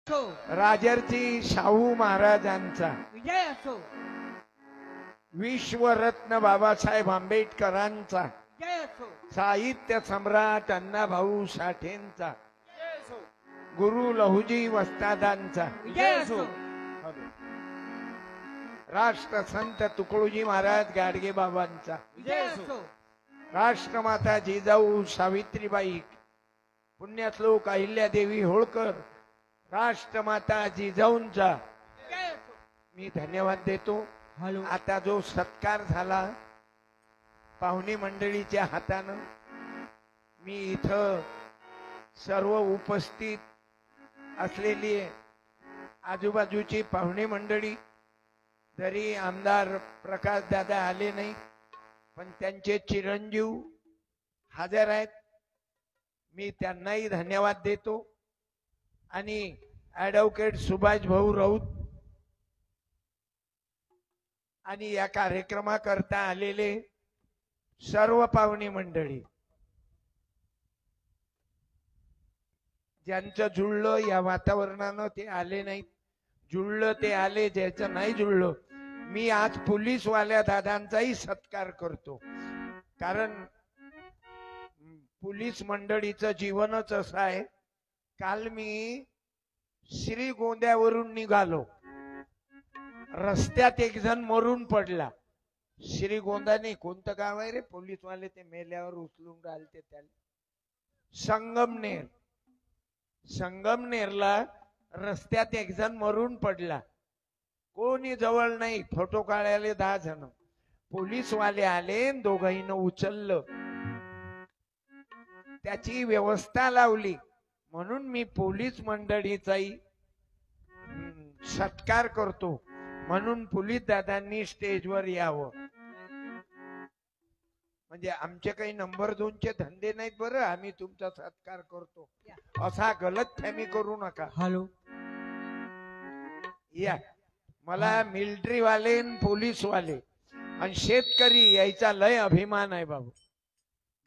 राजर्षी शाहू महाराजांचा विजय असो. विश्वरत्न बाबासाहेब आंबेडकरांचा विजय असो. साहित्य सम्राट अण्णाभाऊ साठेंचा गुरु लहुजी वस्तादांचा विजय असो. राष्ट्रसंत तुकडोजी महाराज गाडगे बाबांचा विजय असो. राष्ट्रमाता जिजाऊ सावित्रीबाई पुण्यश्लोक अहिल्यादेवी होळकर राष्ट्रमाता जिजाऊंचा विजय असो. मी धन्यवाद देतो. हॅलो. आता जो सत्कार झाला पाहुणे मंडळीच्या हातानं, मी इथं सर्व उपस्थित असलेली आजूबाजूची पाहुणे मंडळी, जरी आमदार प्रकाश दादा आले नाही पण त्यांचे चिरंजीव हजर आहेत, मी त्यांनाही धन्यवाद देतो. आणि ऍडव्होकेट सुभाष भाऊ राऊत आणि या कार्यक्रमाकरता आलेले सर्व पाहुणे मंडळी, ज्यांचं जुळलं या वातावरणानं ते आले नाहीत, जुळलं ते आले, ज्याचं नाही जुळलं मी आज पोलीसवाल्या दादांचाही सत्कार करतो. कारण पोलीस मंडळीचं जीवनच असं आहे. काल मी श्रीगोंद्यावरून निघालो, रस्त्यात एक जण मरून पडला. श्रीगोंदा नाही, कोणतं गाव आहे रे पोलीसवाले ते मेल्यावर उचलून राहिले त्याला, संगमनेर. संगमनेरला रस्त्यात एक जण मरून पडला, कोणी जवळ नाही, फोटो काढायला 10 जण. पोलीसवाले आले, दोघांना उचललं, त्याची व्यवस्था लावली. म्हणून मी पोलीस मंडळीचाही सत्कार करतो. म्हणून पोलीस दादांनी स्टेजवर यावं. म्हणजे आमचे काही नंबर 2चे धंदे नाहीत बरं, आम्ही तुमचा सत्कार करतो असा गलतफहमी करू नका. हॅलो. या मला मिलिटरी वाले, पोलीस वाले आणि शेतकरी यायचा लय अभिमान आहे बाबू.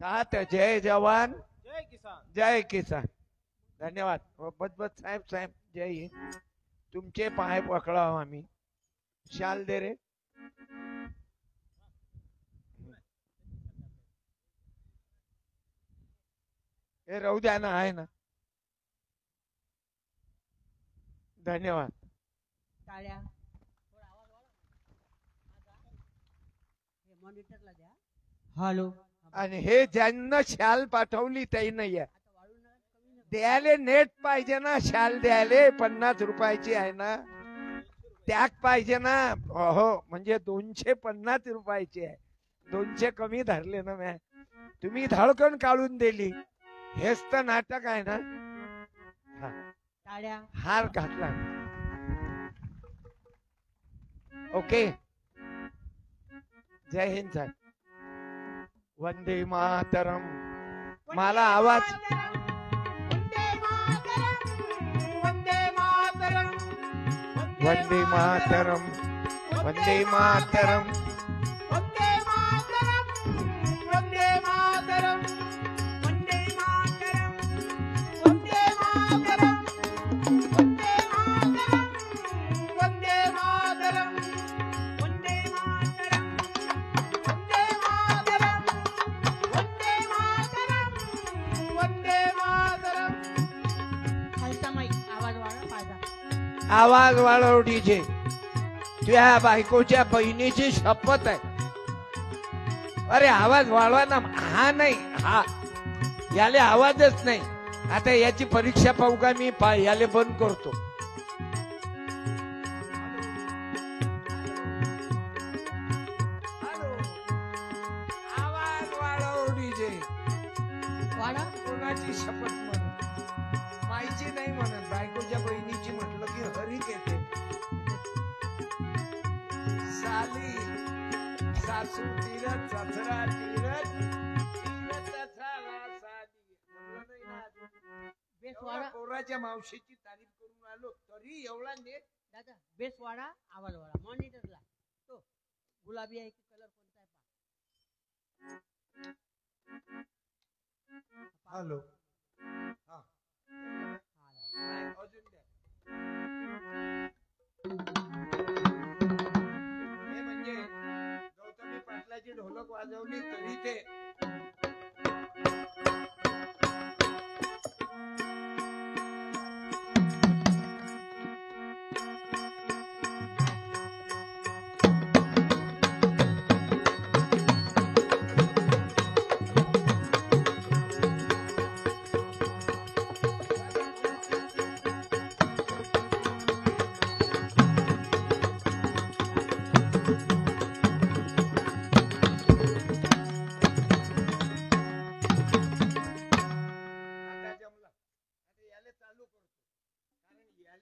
का तर जय जवान जय किसान. जय किसान. धन्यवाद. बदबद साहेब, साहेब जय हिंद. तुमचे पाय पकडाव आम्ही. शाल दे रे. हे राहू द्या ना, आहे ना. धन्यवाद. टाळ्या. थोडा आवाज वाढव. हे मॉनिटरला द्या. हॅलो. आणि हे ज्यांना शाल पाठवली त्याही नाही आहे, द्यायला नेट पाहिजे ना. शाल द्यायला 50 रुपयाची आहे ना, त्याग पाहिजे ना. हो, म्हणजे 250 रुपयाची आहे, 200 कमी धरले ना मॅ. तुम्ही धडकन काढून दिली, हेच तर नाटक आहे ना. टाळ्या. हार घातला. ओके. जय हिंद साहेब. वंदे मातरम. मला आवाज वंदे मातरम, वंदे मातरम, वंदे मातरम, वंदे मातरम, वंदे मातरम, वंदे मातरम, वंदे मातरम, वंदे मातरम, वंदे मातरम, वंदे मातरम, वंदे मातरम, वंदे मातरम. खालचा माईक आवाज वाढव माझा. आवाज वाढव डीजे. तुझ्या बायकोच्या बहिणीची शपथ आहे. अरे आवाज वाढवा ना. हा नाही, हा याले आवाजच नाही. आता याची परीक्षा पाहू का मी? याले बंद करतो. आवाज वाढव डीजे. वाढा. कोणाची शपथ म्हणून? माईची नाही म्हणत, बायकोच्या बहिणीची म्हटलं की हरिक येते. साली सासू तीरथ, सासरा तीरथ, तीरथ झाला साली. म्हणलं नाही ना अजून. बेस एवढा वाढा. पोराच्या मावशीची तारीफ करून आलो तरी एवढा नेट. दादा बेस वाढा, आवाज वाढा. मॉनिटरला तो गुलाबी आहे की कलर कोणता आहे पहा. हॅलो. हा. हा. अजून द्या.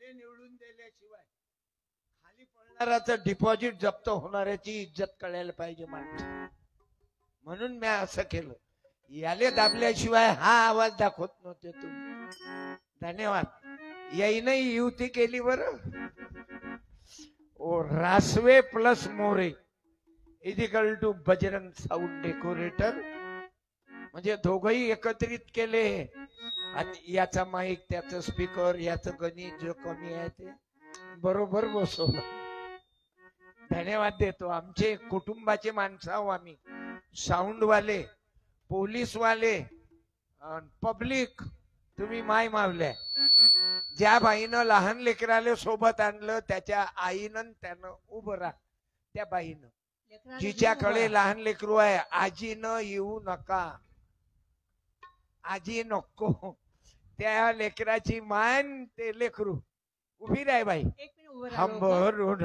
झाले निवडून दिल्याशिवाय खाली पडणाराचं डिपॉझिट जप्त होणाऱ्याची इज्जत कळायला पाहिजे माणसं. म्हणून मी असं केलं. याले दाबल्याशिवाय हा आवाज दाखवत नव्हते तुम्ही. धन्यवाद. याईनही युती केली बरं. ओ रासवे प्लस मोरे इजिकल टू बजरंग साऊंड डेकोरेटर, म्हणजे दोघही एकत्रित केले. आणि याचा माईक, त्याचं स्पीकर, याचं गणित जो कमी आहे ते बरोबर बसवलं. धन्यवाद देतो. आमचे कुटुंबाचे माणसं आहो आम्ही. साऊंड वाले, पोलीस वाले, पब्लिक, तुम्ही माय मावल्या. ज्या बाईनं लहान लेकराले सोबत आणलं त्याच्या आईनं त्यानं उभं राहा. त्या बाईनं जिच्याकडे लहान लेकरू आहे, आजीनं येऊ नका, आजी नको, त्या लेकराची मान ते लेकरू उभी राह बाई. हंबरून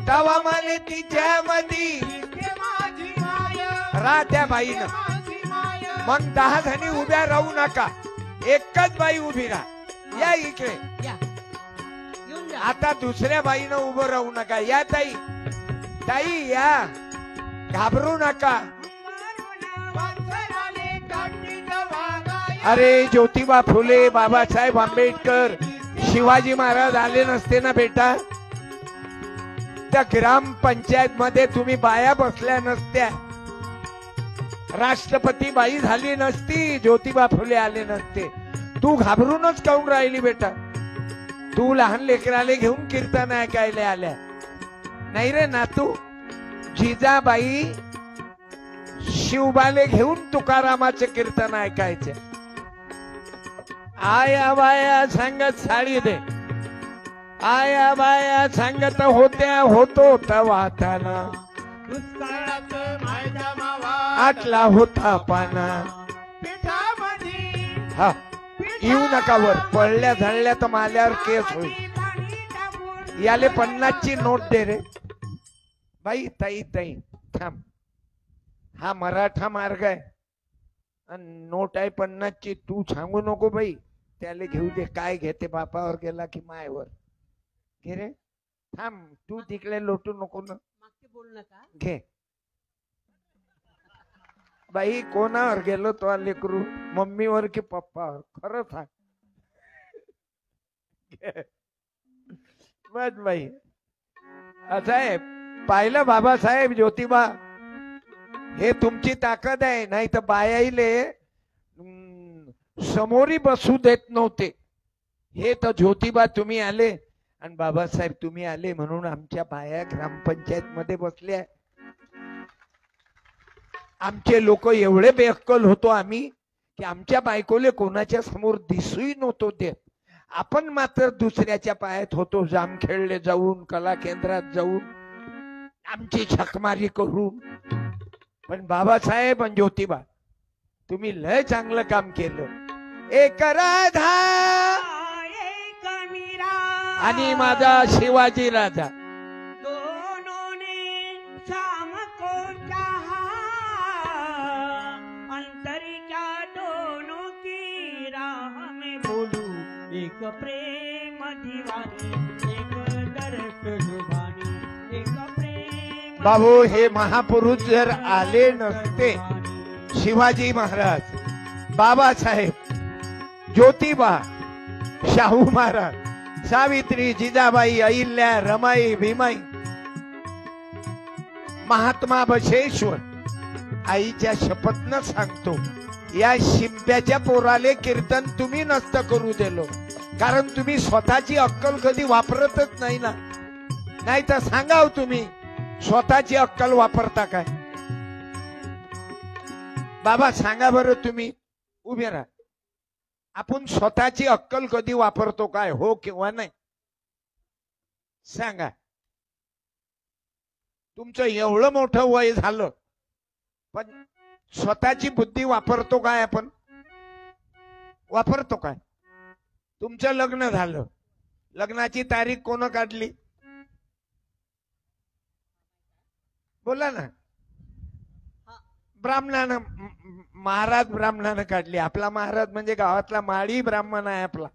तवा माने तिच्या मधी रा त्या बाईनं. मग 10 जणी उभ्या राहू नका, एकच बाई उभी राहा. या इकडे. आता दुसऱ्या बाईनं उभं राहू नका. या ताई, ताई या, घाबरू नका. अरे ज्योतिबा फुले, बाबासाहेब आंबेडकर, शिवाजी महाराज आले नसते ना बेटा, त्या ग्रामपंचायत मध्ये तुम्ही बाया बसल्या नसत्या, राष्ट्रपती बाई झाली नसती, ज्योतिबा फुले आले नसते. तू घाबरूनच काऊन राहिली बेटा? तू लहान लेकराले घेऊन कीर्तन ऐकायला आल्या नाही रे नातू. जिजाबाई शिवबाले घेऊन तुकारामाचे कीर्तन ऐकायचे. आया बाया सांगत साडी दे, आया बाया सांगत होत्या होतो तवाताना, आटला होता पाना. हा येऊ नका वर, पडल्या झाडल्या तर माल्यावर केस होईल. याले 50 ची नोट दे रे बाई. ताई ताई थांब, हा मराठा मार्ग आहे आणि नोट आहे 50 ची. तू सांगू नको बाई, त्याला घेऊ दे. काय घेते, बापावर गेला की मायवर घे रे. थांब, तू तिकडे लोटू नको ना, बोल नका. घे बाई. कोणावर गेलो तो लेकरू, मम्मीवर की पप्पावर? खरं सांग. बस बाई. असं आहे, पाहिलं बाबासाहेब, ज्योतिबा, हे तुमची ताकद आहे. नाही तर बायाईले समोरी बसू देत नव्हते. हे तर ज्योतिबा तुम्ही आले आणि बाबासाहेब तुम्ही आले म्हणून आमच्या बाया ग्रामपंचायत मध्ये बसल्या. आमचे लोक एवढे बेअक्कल होतो आम्ही की आमच्या बायकोले कोणाच्या समोर दिसूही नव्हतो देत. आपण मात्र दुसऱ्याच्या पायात होतो, जामखेडले जाऊन, कला केंद्रात जाऊन, आमची छकमारी करून. पण बाबासाहेब आणि ज्योतिबा तुम्ही लय चांगलं काम केलं. एक राधा आणि माझा शिवाजी राजा, एक प्रेम दिवानी, एक दर्श जुबानी, एक प्रेम. बाबू, हे महापुरुष जर आले नसते, शिवाजी महाराज, बाबासाहेब, ज्योतिबा, शाहू महाराज, सावित्री, जिजाबाई, अहिल्या, रमाई, भीमाई, महात्मा बसवेश्वर, आईच्या शपथनं सांगतो, या शिंप्याच्या पोराले कीर्तन तुम्ही नसतं करू दिलो. कारण तुम्ही स्वतःची अक्कल कधी वापरतच नाही ना. नाही तर सांगाव तुम्ही स्वतःची अक्कल वापरता काय? बाबा सांगा बरं, तुम्ही उभे राहा. आपण स्वतःची अक्कल कधी वापरतो काय? हो किंवा नाही सांगा. तुमचं एवढं मोठं वय झालं पण स्वतःची बुद्धी वापरतो काय? आपण वापरतो काय? तुमचं लग्न झालं, लग्नाची तारीख कोण काढली? बोला ना. ब्राह्मणानं महाराज ब्राह्मणानं काढली. आपला महाराज म्हणजे गावातला माळी ब्राह्मण आहे, आपला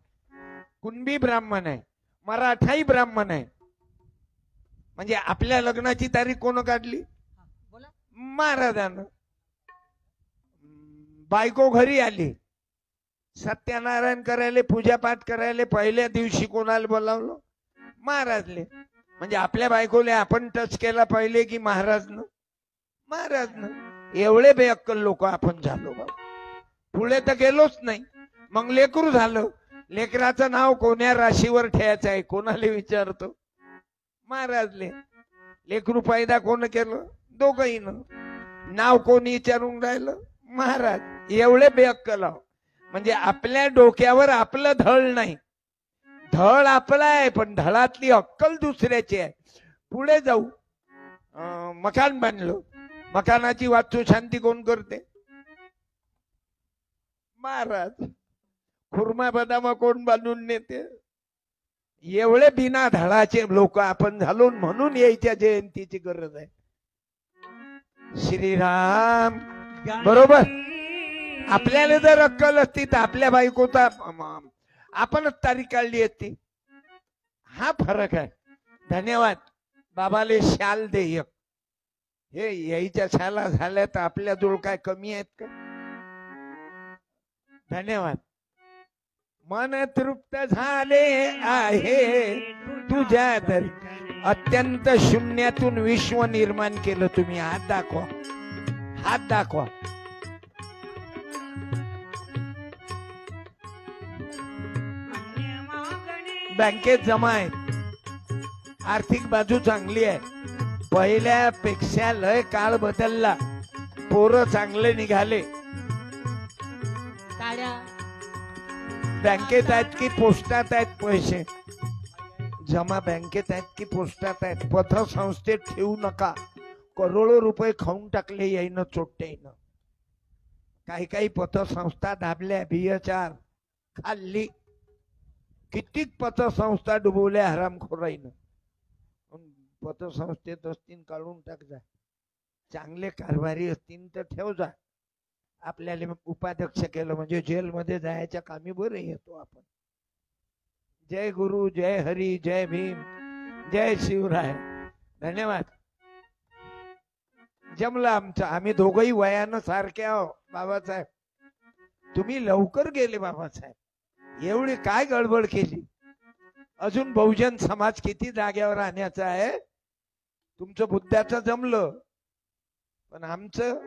कुणबी ब्राह्मण आहे, मराठाई ब्राह्मण आहे. म्हणजे आपल्या लग्नाची तारीख कोण काढली? बोला. महाराजानं. बायको घरी आली, सत्यनारायण करायला, पूजापाठ करायला पहिल्या दिवशी कोणाला बोलावलं? महाराजले. म्हणजे आपल्या बायकोले आपण टच केला पहिले की महाराजनं? महाराजनं. एवढे बेअक्कल लोक आपण झालो बाबा. पुढे तर गेलोच नाही. मग लेकरू झालं. लेकराचं नाव कोण्या राशीवर ठेवायचं आहे कोणाला विचारतो? महाराजले. लेकरू पैदा कोण केलं? दोघंहीनं. नाव कोणी विचारून राहिलं? महाराज. एवढे बेअक्कल आहो. म्हणजे आपल्या डोक्यावर आपलं धळ नाही. धळ आपला आहे पण धळातली अक्कल दुसऱ्याची आहे. पुढे जाऊ. मकान बांधलं. मकानाची वास्तू शांती कोण करते? महाराज. खुर्मा बदामा कोण बांधून नेते? एवढे बिना धडाचे लोक आपण झालो. म्हणून यायच्या जयंतीची गरज आहे. श्रीराम. बरोबर. आपल्याला जर अक्कल असती तर आपल्या बायकोचा आपणच तारीख काढली असती. हा फरक आहे. धन्यवाद. बाबाले शाल दे एक. हे यायच्या शाला झाल्या तर आपल्या जवळ काय कमी आहेत का? धन्यवाद. मन तृप्त झाले आहे तुझ्या दर. अत्यंत शून्यातून विश्व निर्माण केलं तुम्ही. हात दाखवा. हात दाखवा. बँकेत जमा आहेत. आर्थिक बाजू चांगली आहे. पहिल्यापेक्षा लय काळ बदलला. पोरं चांगले निघाले. बँकेत आहेत की पोस्टात आहेत पैसे? जमा बँकेत आहेत की पोस्टात आहेत? पतसंस्थेत ठेवू नका. करोडो रुपये खाऊन टाकले यायनं चोट्यानं. काही काही पतसंस्था दाबल्या. बियचार खाल्ली. कितीक पतसंस्था डुबवल्या हरामखोराईनं. पतसंस्थेत असतील काढून टाक जा. चांगले कारभारी असतील तर ठेव जा. आपल्याला उपाध्यक्ष केलं म्हणजे जेलमध्ये जायच्या कामी बरं येतो आपण. जय गुरु, जय हरी, जय भीम, जय शिवराय. धन्यवाद. जमलं आमचं. आम्ही दोघंही वयानं सारखे आहो. बाबासाहेब तुम्ही लवकर गेले. बाबासाहेब एवढी काय गडबड केली? अजून बहुजन समाज किती जाग्यावर आणायचा आहे? तुमचं बुद्धाचं जमलं पण आमचं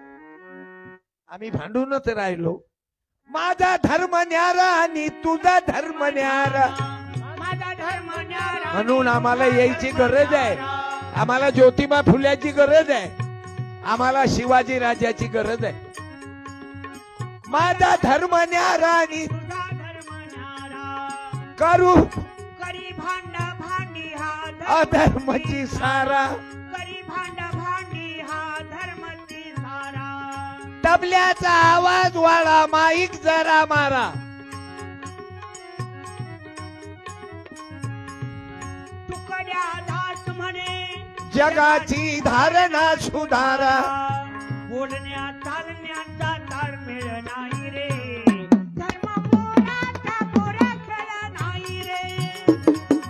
आम्ही भांडूनच राहिलो. माझा धर्म न्यारा आणि तुझा धर्म न्यारा. माझा धर्म न्यारा. म्हणून आम्हाला यायची गरज आहे. आम्हाला ज्योतिबा फुल्याची गरज आहे. आम्हाला शिवाजी राजाची गरज आहे. माझा धर्म न्यारा आणि करू करी भांड भांडी हा अधर्मची सारा. करी भांड भांडी हा धर्मची सारा. तबल्याचा आवाज वाढा. माईक जरा मारा. तुकड्या दास म्हणे जगाची धारणा सुधारा. बोलण्या चालण्याचा ताळमेळ नाही रे. धर्म पोराचा पोरा खेळ नाही रे.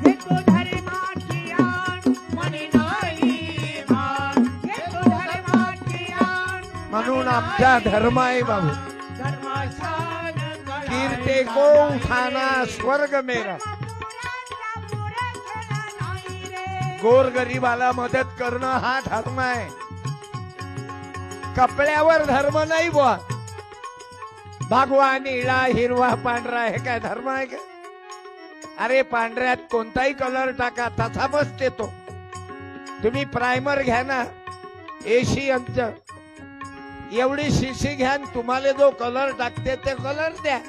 घेतो धर्माची आण म्हणे नाही भान. घेतो धर्माची आण म्हणून आमचा धर्म आहे बाबू. धर्माशान कीर्ते को उठाना स्वर्ग मेरा. गोर गरीबाला मदत करणं हा धर्म आहे. कपड्यावर धर्म नाही बुवा. भगवा निळा हिरवा पांढरा हे काय धर्म आहे का? अरे पांढऱ्यात कोणताही कलर टाका तसा बसते तो. तुम्ही प्रायमर घ्या ना एशियनचं. एवढी शिशी घ्या. तुम्हाला जो कलर टाकते ते कलर द्या.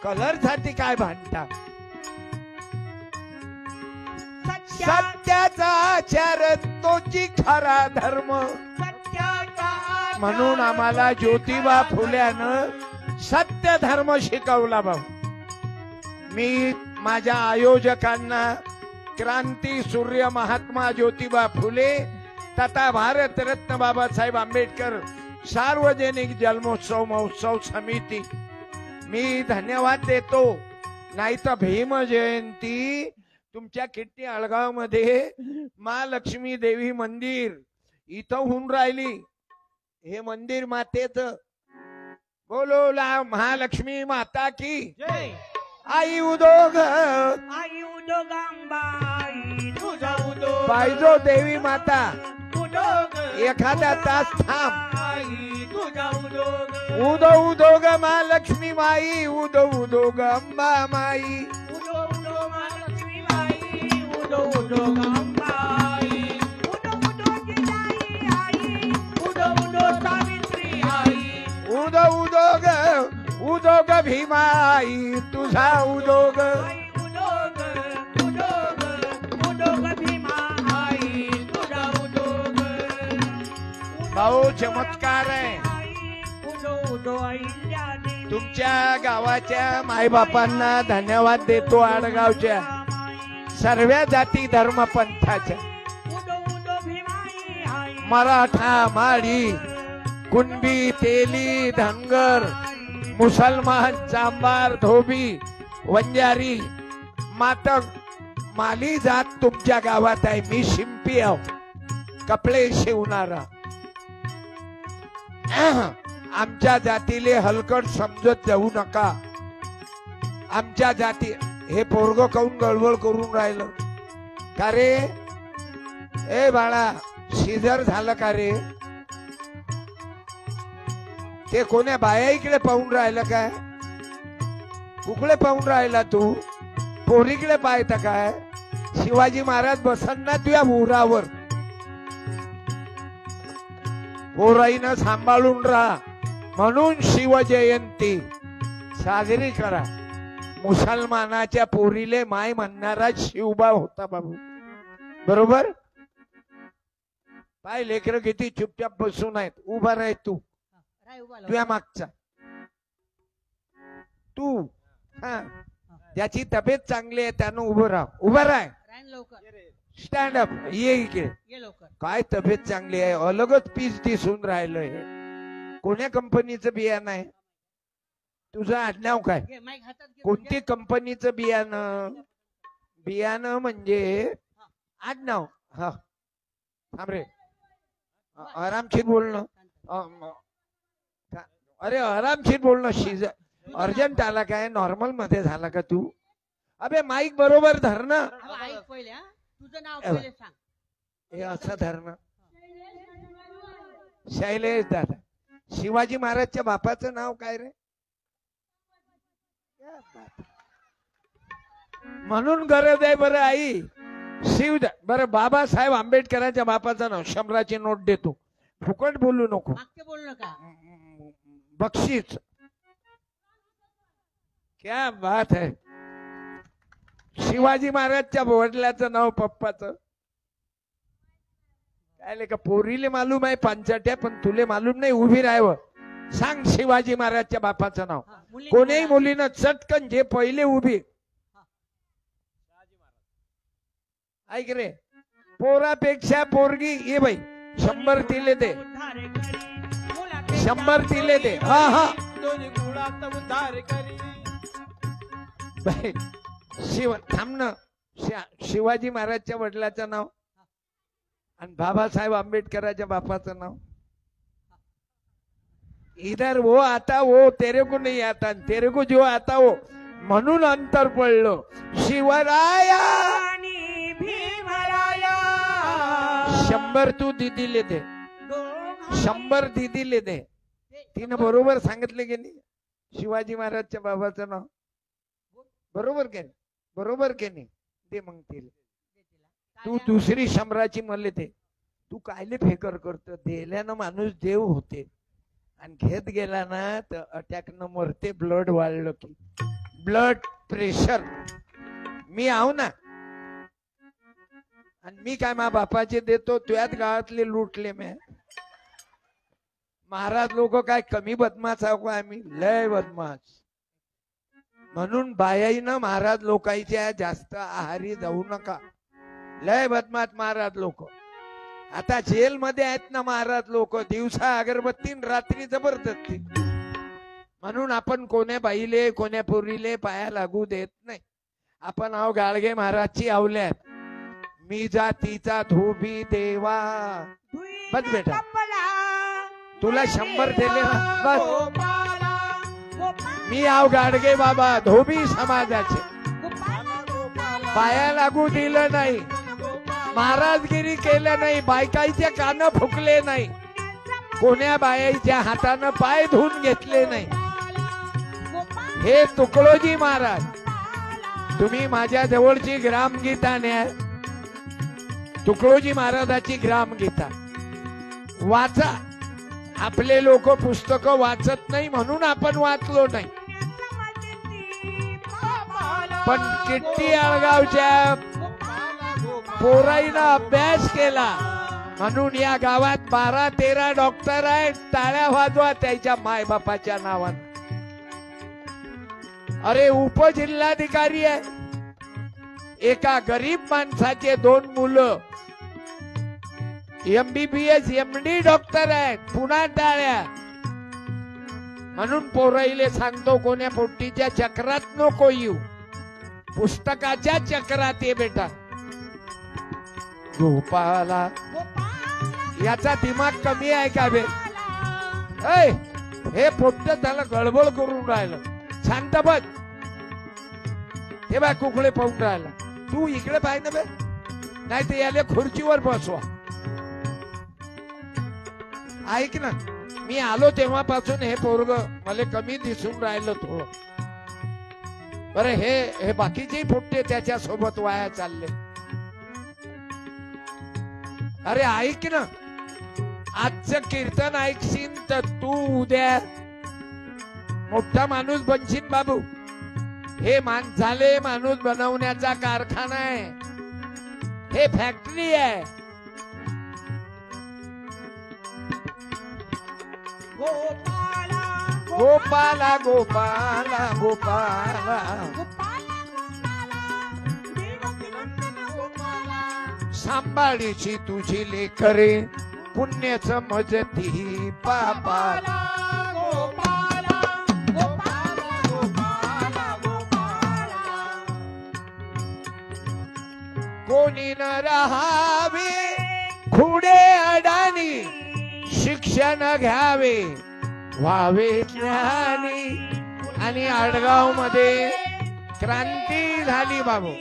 कलर साठी काय भांडता? सत्याचा आचार तोची खरा धर्म. म्हणून आम्हाला ज्योतिबा फुल्यानं सत्य धर्म शिकवला भाऊ. मी माझ्या आयोजकांना क्रांती सूर्य महात्मा ज्योतिबा फुले तथा भारतरत्न बाबासाहेब आंबेडकर सार्वजनिक जन्मोत्सव महोत्सव समिती मी धन्यवाद देतो. नाही तर भीम जयंती तुमच्या किट्टी आळगाव मध्ये महालक्ष्मी देवी मंदिर इथं होऊन राहिली. हे मंदिर मातेचं. बोलो ला महालक्ष्मी माता की जय. आई उदोग आई उदोगांबाई तुझा उदोग पाहिजो देवी माता. उदोग एखादा तास थांब. आई तुझा उदोग उदो उदोग महालक्ष्मी माई उदो उदोग अंबा माई. उदो उदो महालक्ष्मी बाई उदो उदोगांबाई उदो उदो जिजाई आई उदो उदो सावित्री आई उदो उदोग उदोग भीमाई तुझा उदोग. आई उदोग उदोग उदोग भीमा आई तुझा उदोग भाऊ चमत्कार आहे. उदो उदो अहिल्या देवी तुमच्या गावाच्या मायबापांना धन्यवाद देतो. आडगावच्या सर्व जाती धर्म पंथाच्या उदो उदो भीमाई आई मराठा माळी कुणबी तेली धनगर मुसलमान चांबार धोबी वंजारी मातक माली जात तुमच्या गावात आहे. मी शिंपी आहो कपडे शिवणारा. आमच्या जातीले हलकट समजत जाऊ नका. आमच्या जाती हे पोरग काऊन गळबळ करून राहिलं का रे? ए बाळा शिजर झालं का रे? ते कोण्या बाया इकडे पाहून राहिलं काय? कुकडे पाहून राहिला तू? पोरीकडे पाहता काय? शिवाजी महाराज बसन ना तुझ्या उरावर. पोराईनं सांभाळून राहा. म्हणून शिवजयंती साजरी करा. मुसलमानाच्या पोरीले माय म्हणणारा शिवबा होता बाबू. बरोबर? पाय लेकर किती चुपचाप बसून आहेत. उभा राह तू. राय उभा तुझ्या मागचा तू. हा ज्याची तब्येत चांगली आहे त्यानं उभं राहा. उभं राह. राय लवकर स्टँड अप. ये इकडे. ये लवकर काय तब्येत चांगली आहे. अलगच पीस दिसून राहिलंय. कोण्या कंपनीचं बियाणं आहे? तुझं आडनाव काय? घे माईक हातात घे. कोणती कंपनीचं बियाणं? बियाणं म्हणजे आडनाव. हा थांब रे. आरामशीर बोलणं. अरे आरामशीर बोलणं. शिज अर्जंट आला काय? नॉर्मल मध्ये झाला का तू? अबे माईक बरोबर धर ना. अहो, ऐक पहिले हा. तुझं नाव पहिले सांग. हे असं धरणं. शैलेश दादा. शिवाजी महाराजच्या बापाचं नाव काय रे? म्हणून गरज आहे बरं आई. बरं बाबासाहेब आंबेडकरांच्या बापाचं नाव. 100ची नोट देतो. फुकट बोलू नको. मागचे बोलू नका. बक्षीस. क्या बात है. शिवाजी महाराजच्या वडिलाचं नाव पप्पाचं काय का? पोरीले मालूम आहे पांचाट्या पण तुले मालूम नाही. उभी राहावं. सांग शिवाजी महाराजच्या बापाचं नाव. हा, मुली- कोणीही मुलीनं चटकन जे पहिले उभी. ऐक रे. पोरापेक्षा पोरगी ये बाई. 100 तिले दे. 100 तिले दे. हा हा बाई. थांब ना. शिवाजी महाराजच्या वडिलाचं नाव आणि बाबासाहेब आंबेडकरांच्या बापाचं नाव. इधर वो आता वो तेरे को नहीं आता. तेरे को जो आता वो. म्हणून अंतर पडलं. शिवराया आणि भीमराया 100 तू दीदीले दे. 100 दीदीले दे. तिनं बरोबर सांगितलं की नाही? शिवाजी महाराजच्या बाबाचं नाव बरोबर के नाही? बरोबर के नाही? दे मग तिला. तू दुसरी 100ची मले दे. तू कायले फेकर करतो? देल्यानं माणूस देव होते आणि घेत गेला ना तर अटॅक न मरते. ब्लड वाढलं की ब्लड प्रेशर. मी आहो ना. आणि मी काय मा बापाचे देतो? तुझ्याच गावातले लुटले मी. महाराज लोक काय कमी बदमाश आहो का? आम्ही लय बदमाश. म्हणून बायाईनं महाराज लोकांच्या जास्त आहारी जाऊ नका. लय बदमाश महाराज लोक. आता जेल मध्ये आहेत ना महाराज लोक, दिवसा अगरबत्ती न रात्री जबरदस्ती. म्हणून आपण कोण्या बाईले कोण्या पोरीले पाया लागू देत नाही. आपण आहो गाडगे महाराजची आवल्यात. मी जातीचा धोबी देवा. बस बेटा, तुला 100 दिले ना बस. मी आव गाडगे बाबा धोबी समाजाचे. पाया लागू दिलं नाही, महाराजगिरी केलं नाही, बायकाईचे कान फुकले नाही, कोण्या बायाच्या हातानं पाय धुवून घेतले नाही. हे तुकडोजी महाराज, तुम्ही माझ्या जवळची ग्रामगीता न्या. तुकडोजी महाराजाची ग्रामगीता वाचा. आपले लोक पुस्तक वाचत नाही म्हणून आपण वाचलो नाही. पण किट्टी आळगावच्या पोराईनं अभ्यास केला म्हणून या गावात 12-13 डॉक्टर आहेत. टाळ्या वाजवा त्याच्या मायबापाच्या नावानं. अरे उपजिल्हाधिकारी आहे. एका गरीब माणसाचे 2 मुलं MBBS MD डॉक्टर आहेत. पुन्हा टाळ्या. म्हणून पोराईले सांगतो, कोण्या पोट्टीच्या चक्रात नको येऊ, पुस्तकाच्या चक्रात ये बेटा. गोपाला याचा दिमाग कमी आहे का बे? हे पोट्ट त्याला गडबड करून राहिलं. शांत बस. हे बा कुकडे पाहून राहिला. तू इकडे पाहिजे बे, नाही तर याला खुर्चीवर बसवा. ऐक ना, मी आलो तेव्हापासून हे पोरग मला कमी दिसून राहिलं थोडं. बरं हे बाकीचे पोट्टे त्याच्या सोबत वाया चालले. अरे ऐक ना, आजचं कीर्तन ऐकशील तर तू उद्या मोठा माणूस बनशील बाबू. हे झाले माणूस बनवण्याचा कारखाना आहे, हे फॅक्टरी आहे. गोपाला गोपाला गोपाला सांभाळीची तुझी लेकरे, पुण्याच मजती पापाला. कोणी न राहावे खुडे अडाणी, शिक्षण घ्यावे व्हावे ज्ञानी. आणि आडगाव मध्ये क्रांती झाली बाबू.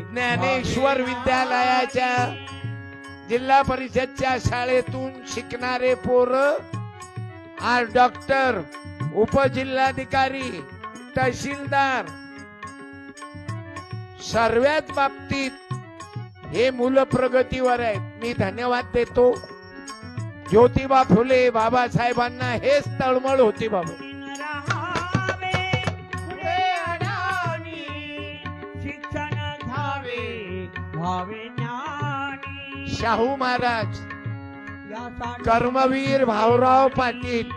ज्ञानेश्वर विद्यालयाच्या जिल्हा परिषदच्या शाळेतून शिकणारे पोर आज डॉक्टर, उपजिल्हाधिकारी, तहसीलदार, सर्वच बाबतीत हे मुलं प्रगतीवर आहेत. मी धन्यवाद देतो ज्योतिबा फुले बाबासाहेबांना. हेच तळमळ होती बाबा. शाहू महाराज, कर्मवीर भाऊराव पाटील,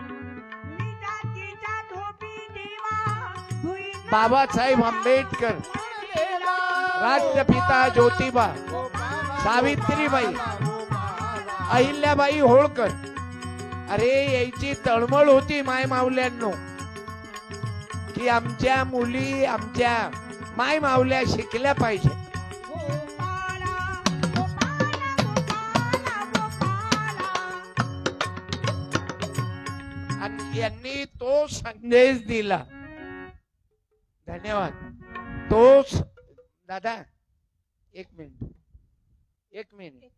बाबासाहेब आंबेडकर, राष्ट्रपिता ज्योतिबा, सावित्रीबाई, अहिल्याबाई होळकर. अरे याची तळमळ होती माय मावल्यांनो की आमच्या मुली, आमच्या माय मावल्या शिकल्या पाहिजे. आणि यांनी तो संदेश दिला. धन्यवाद. तोच दादा, एक मिनिट.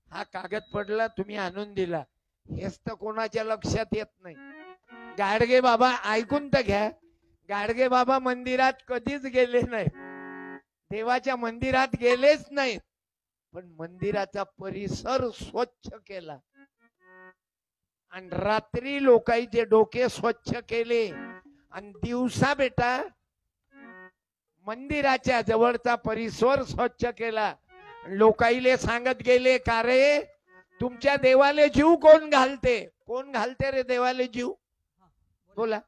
हा कागद पडला, तुम्ही आणून दिला, हेच तर कोणाच्या लक्षात येत नाही. गाडगे बाबा ऐकून तर घ्या. गाडगे बाबा मंदिरात कधीच गेले नाही, देवाच्या मंदिरात गेलेच नाहीत, पण मंदिराचा परिसर स्वच्छ केला आणि रात्री लोकांचे डोके स्वच्छ केले. आणि दिवसा बेटा मंदिराच्या जवळचा परिसर स्वच्छ केला. लोकाईले सांगत गेले, का रे तुमच्या देवाले जीव कोण घालते? कोण घालते रे देवाले जीव? बोला.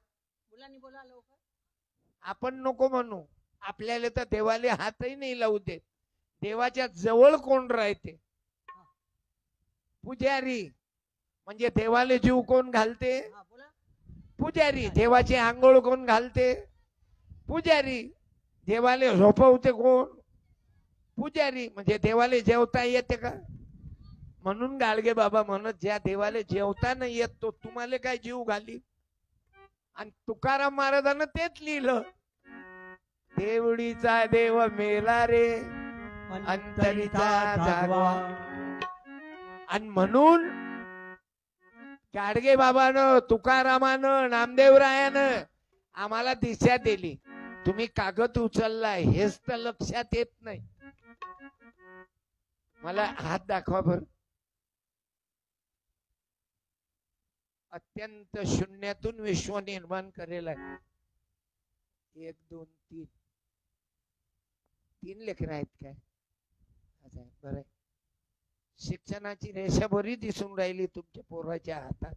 आपण नको म्हणू, आपल्याला तर देवाले हातही नाही लावू देत. देवाच्या जवळ कोण राहते? पुजारी. म्हणजे देवाले जीव कोण घालते? हा बोला. पुजारी. देवाची आंघोळ कोण घालते? पुजारी. देवाले झोपवते कोण? पुजारी. म्हणजे देवाले जेवता येते का? म्हणून गाडगे बाबा म्हणत, ज्या देवाले जेवता नाही येत तो तुम्हाला काय जीव घाली? आणि तुकाराम महाराजांना तेच लिहिलं, देवडीचा देव मेला रे अंतरीचा जागवा. आणि म्हणून गाडगे बाबानं, तुकारामानं, नामदेवरायानं आम्हाला दिशा दिली. तुम्ही कागद उचललाय हेच तर लक्षात येत नाही. मला हात दाखवा बर. अत्यंत शून्यातून विश्व निर्माण करेल आहे. 1 2 3 3 लेकरं आहेत काय? बरं. शिक्षणाची रेषा बरी दिसून राहिली तुमच्या पोराच्या हातात.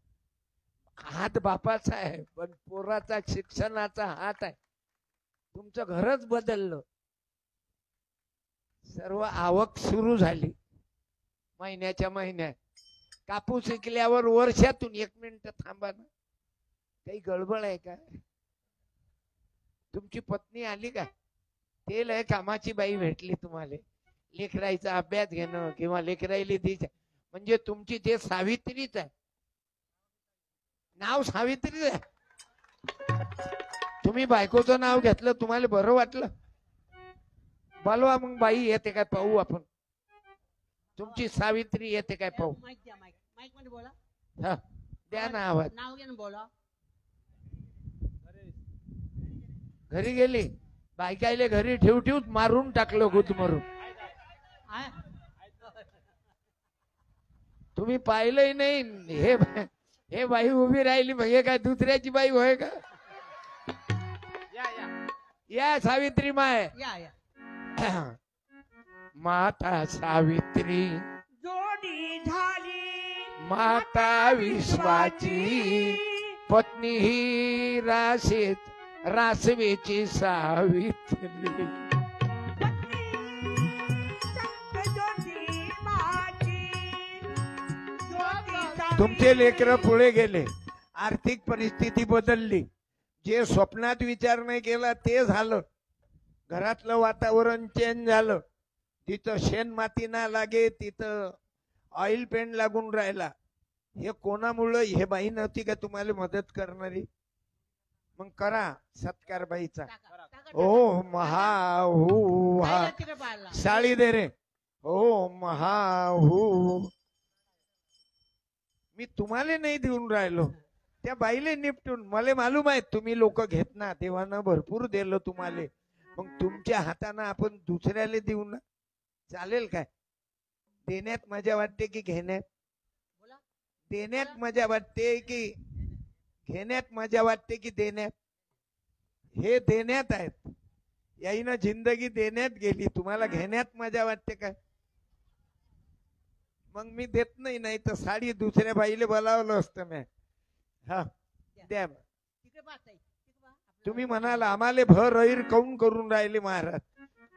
हात बापाचा आहे पण पोराचा शिक्षणाचा हात आहे. तुमचं घरच बदललं. सर्व आवक सुरू झाली महिन्याच्या महिन्यात. कापूस विकल्यावर वर्षातून 1 मिनिट थांबा ना, काही गडबड आहे का? तुमची पत्नी आली का? ते लय कामाची बाई भेटली तुम्हाला. लेकराईचा अभ्यास घेणं किंवा लेकराईली द्यायचं म्हणजे तुमची ते सावित्रीच आहे. नाव सावित्री आहे. तुम्ही बायकोचं नाव घेतलं तुम्हाला बरं वाटलं? बोलवा मग बाई येते काय पाहू आपण. तुमची सावित्री येते काय पाहू. माईक द्या, माईक. माईक मध्ये बोला. हा द्या ना आवाज. नाव घ्या ना बोला. घरी गेली बायकाईले घरी ठेव ठेवूच मारून टाकलं गुद मारून. तुम्ही पाहिलंही नाही. हे बाई उभी राहिली म्हणजे काय दुसऱ्याची बाई होय का? या सावित्री माय. माता सावित्री जोडी झाली माता विश्वाची, पत्नी ही रासवेची सावित्री. तुमचे लेकर पुढे गेले, आर्थिक परिस्थिती बदलली. जे स्वप्नात विचार नाही केला ते झालं. घरातलं वातावरण चेंज झालं. तिथं शेण माती ना लागे तिथं ऑइल पेंट लागून राहिला. हे कोणामुळं? हे बाई नव्हती का तुम्हाला मदत करणारी? मग करा सत्कार बाईचा. ओ महाहू हा साडी दे रे. ओ महाहू. मी तुम्हाला नाही देऊन राहिलो, त्या बाईले निपटून. मला मालूम आहे तुम्ही लोक घेत ना, देवानं भरपूर दिलं तुम्हाला. मग तुमच्या हाताने आपण दुसऱ्याला देऊ ना, चालेल काय? देण्यात मजा वाटते की घेण्यात? देण्यात मजा वाटते की घेण्यात मजा वाटते की देण्यात? हे देण्यात आहेत. याईनं जिंदगी देण्यात गेली. तुम्हाला घेण्यात मजा वाटते काय? मग मी देत नाही. नाही तर साडी दुसऱ्या बाईले बोलावलं असतं मी. हा द्या. तुम्ही म्हणाल आम्हाला भर ऐर काऊन करून राहिले महाराज?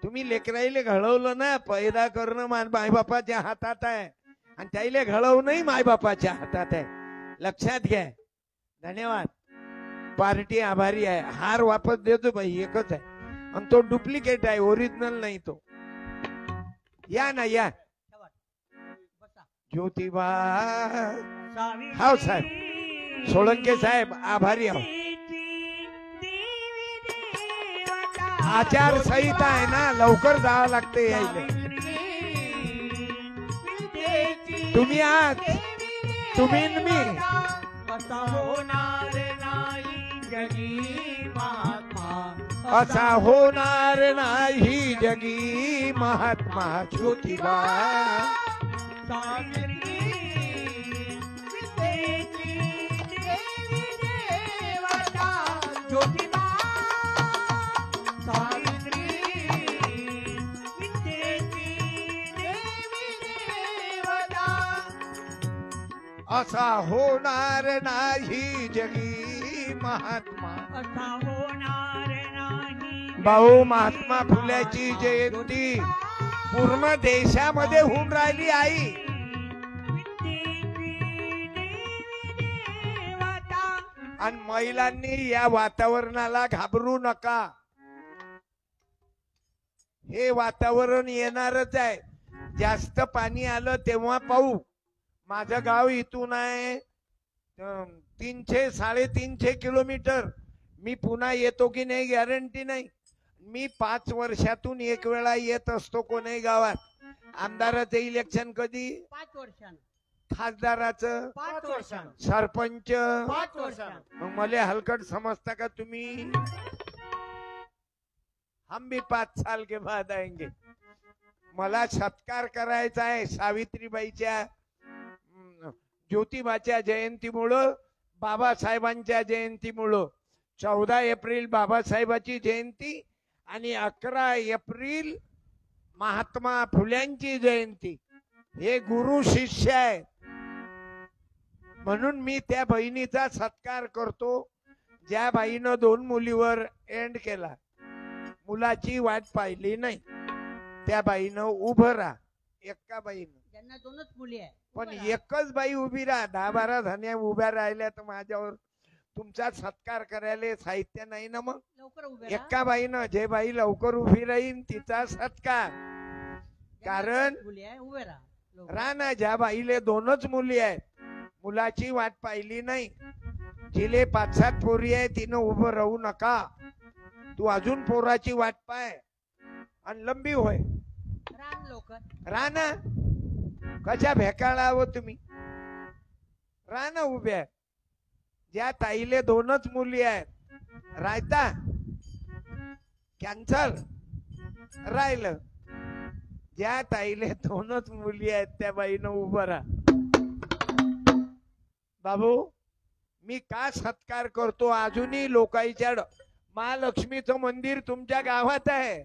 तुम्ही लेकराईले घडवलं ना. पैदा करणं मायबापाच्या हातात आहे आणि त्याईले घडवणंही मायबापाच्या हातात आहे. लक्षात घ्या. धन्यवाद. पार्टी आभारी आहे. हार वापस देतो बाई, एकच आहे आणि तो डुप्लिकेट आहे, ओरिजिनल नाही तो. या ना या. ज्योतिबा. हाव साहेब सोळंके साहेब आभारी आहो. आचारसंहिता आहे ना, लवकर जावं लागते यायला. तुम्ही आज तुम्ही मी असा होणार नाही जगी महात्मा. ज्योतिबा असा होणार नाही जगी महात्मा. असा होणार नाही. भाऊ महात्मा फुल्याची जयंती पूर्ण देशामध्ये होऊन राहिली आई. आणि महिलांनी या वातावरणाला घाबरू नका. हे वातावरण येणारच आहे. जास्त पाणी आलं तेव्हा पाहू. माझं गाव इथून आहे 300-350 किलोमीटर. मी पुन्हा येतो की नाही गॅरंटी नाही. मी 5 वर्षातून एक वेळा येत असतो कोणी गावात. आमदाराचं इलेक्शन कधी? 5 वर्षांनी. खासदाराचं 5 वर्षांनी. सरपंच 5 वर्षांनी. मग मला हलकट समजता का तुम्ही? हम भी 5 साल के बाद आएंगे. मला सत्कार करायचा आहे सावित्रीबाईच्या ज्योतिबाच्या जयंतीमुळं, बाबासाहेबांच्या जयंतीमुळं. 14 एप्रिल बाबासाहेबाची जयंती आणि 11 एप्रिल महात्मा फुल्यांची जयंती. हे गुरु शिष्य आहे म्हणून मी त्या बहिणीचा सत्कार करतो. ज्या बाईनं 2 मुलीवर एंड केला, मुलाची वाट पाहिली नाही, त्या बाईनं उभं राहा. एका बाईनं, ज्यांना 2च मुली आहे, पण एकच बाई उभी राहा. 10-12 जणी उभ्या राहिल्या तर माझ्यावर तुमचा सत्कार करायला साहित्य नाही ना. मग लवकर उभे राहा. एका बाईनं, जे बाई लवकर उभी राहील तिचा सत्कार. कारण मुली आहे, उभे राहा लवकर. राणा ज्या बाईले 2च मुली आहेत, मुलाची वाट पाहिली नाही, जिले 5-7 पोरी आहे, तिनं उभं राहू नका. तू अजून पोराची वाट पाय आणि लंबी होय. रान लवकर. राणा कशा भेकाळावं तुम्ही? राणा उभ्या. ज्या ताईले 2च मुली आहेत, रायता कॅन्सल राहिलं. ज्या ताईले 2च मुली आहेत त्या बाईनं उभं राहा. बाबू मी का सत्कार करतो? अजूनही लोकांच्या महालक्ष्मीचं मंदिर तुमच्या गावात आहे.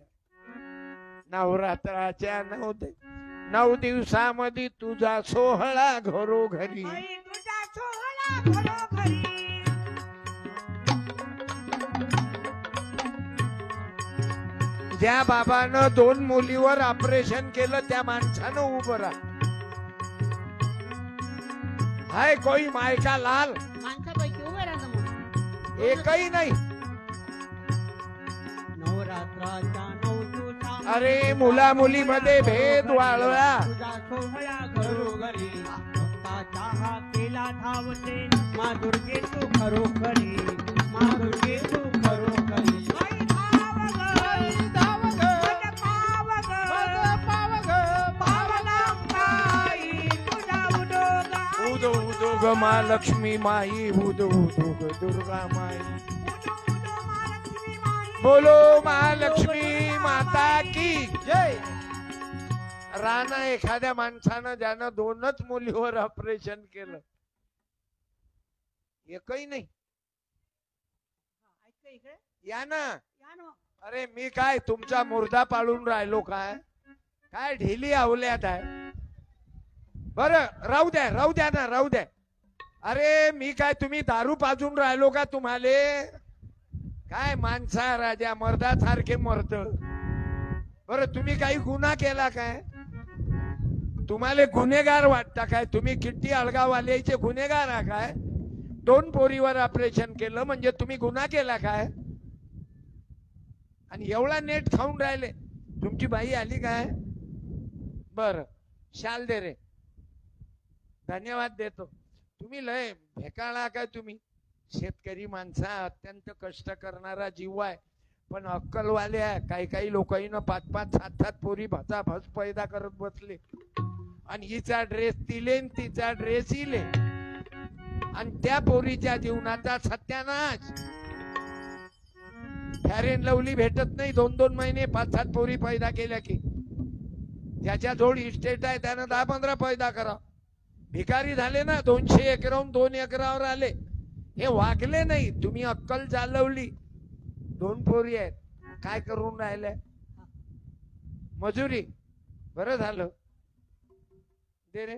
नवरात्राच्या 9 दिवसामध्ये तुझा सोहळा घरोघरी. तुझा सोहळा घरोघरी. ज्या बाबानं 2 मुलीवर ऑपरेशन केलं त्या माणसानं उभं राहा. हाय कोई मायका लाल? माणसापैकी उभे राहा मग. एकही नाही. नवरात्राच्या 9 दिवसा अरे मुला मुलीमध्ये भेद वाळला. तुझा सोहळा घरोघरी. भक्ताचा हा केला धावते. मा दुर्गे तू खरोखरी. मा दुर्गे तू खरोखरी. उदो उदो ग महालक्ष्मी माई. उदो उदो ग दुर्गा माई. बोलो महालक्ष्मी माता की जय. राणा एखाद्या माणसानं ज्यानं 2च मुलीवर ऑपरेशन केलं, एकही नाही. या ना. अरे मी काय तुमचा मुर्दा पाळून राहिलो काय? काय ढिली आवल्यात आहे? बरं राहू द्या, राहू द्या ना, राहू द्या. अरे मी काय तुम्ही दारू पाजून राहिलो का? तुम्हाले काय माणसा राजा मर्दासारखे मरत. बरं तुम्ही काही गुन्हा केला काय? तुम्हाला गुन्हेगार वाटता काय? तुम्ही किती अळगाववाल्याचे गुन्हेगार आहे काय? 2 पोरीवर ऑपरेशन केलं म्हणजे तुम्ही गुन्हा केला काय? आणि एवढा नेट खाऊन राहिले. तुमची बाई आली काय? बर शाल दे रे. धन्यवाद देतो. तुम्ही लय भेकाळा काय? तुम्ही शेतकरी माणसा, अत्यंत कष्ट करणारा जीव आहे. पण अक्कलवाल्या काही लोकांना 5-5, 7-7 पोरी भचाभच पैदा करत बसले. आणि हिचा ड्रेस तिले, तिचा ड्रेस इले, आणि त्या पोरीच्या जीवनाचा सत्यानाश. फेअर अँड लवली भेटत नाही 2-2 महिने 5-7 पोरी पैदा केल्या की. ज्याच्या जोड इस्टेट आहे त्यानं 10-15 पैदा करा. भिकारी झाले ना, 200 एकराहून 2 एकरावर आले. हे वागले नाही. तुम्ही अक्कल चालवली. 2 पोरी आहेत, काय करून राहिल्या? मजुरी. बरं झालं दे रे.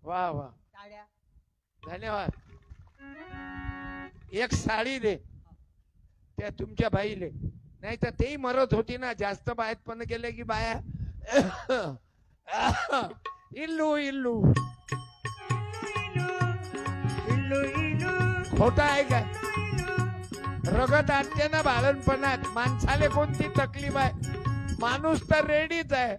वा वा, धन्यवाद. एक साडी दे त्या तुमच्या बाईले. नाही तर तेही मरत होती ना, जास्त बाहेरपण केलं की बाया इल्लू इल्लू. इल्लू इल्लू खोटा आहे का? रगत आणते ना बाळणपणात. माणसाले कोणती तकलीफ आहे? माणूस तर रेडीच आहे.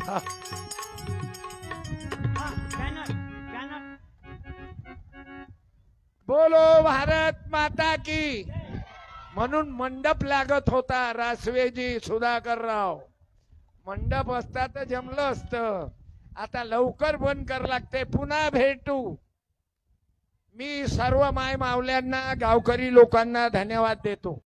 हा बॅनर बॅनर बोलो भारत माता की. म्हणून मंडप लागत होता रासवेजी सुधाकरराव. मंडप असता तर जमलं असतं. आता लवकर बंद कर लागते. पुन्हा भेटू. मी सर्व माय मावल्यांना गावकरी लोकांना धन्यवाद देतो.